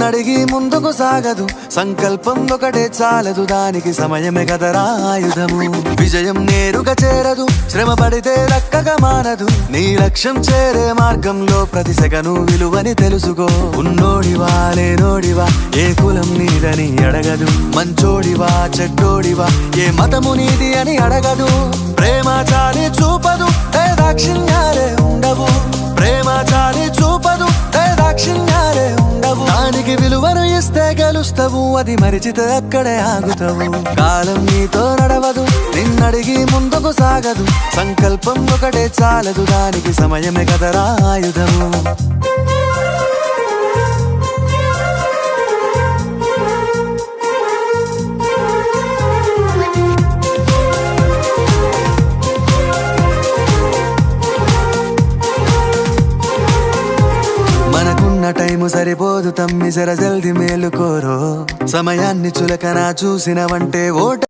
నిన్నడిగి ముందుకు సాగదు, సంకల్పం ఒకటే చాలదు, దానికి సమయమే కదరా ఆయుధము. విజయం నేరుగా చేరదు, శ్రమ పడితే దక్కగా మానదు, నీ లక్ష్యం చేరే మార్గంలో ప్రతి సెకను విలువని తెలుసుకో. ఉన్నోడివా లేనోడివా ఏ కులం నీదని అడగదు, మంచోడివా చెడ్డోడివా ఏ మతము నీది అని అడగదు. ప్రేమ చాలి చూపదు, దాక్షిణ్యాలే ఉండవు, ప్రేమ చాలి చూపదు, దాక్షిణ్యాలే ఉండవు. దానికి విలువను ఇస్తే గెలుస్తావు, అది మరిచితే అక్కడే ఆగుతావు. కాలం నీతో నడవదు, నిన్నడిగి ముందుకు సాగదు, సంకల్పం ఒకటే చాలదు, దానికి సమయమే కదరా ఆయుధము. మనకున్న టైము సరిపోదు తమ్మి, జర జల్ది మేలుకోరో. సమయాన్ని చులకన చూసినవంటే ఓట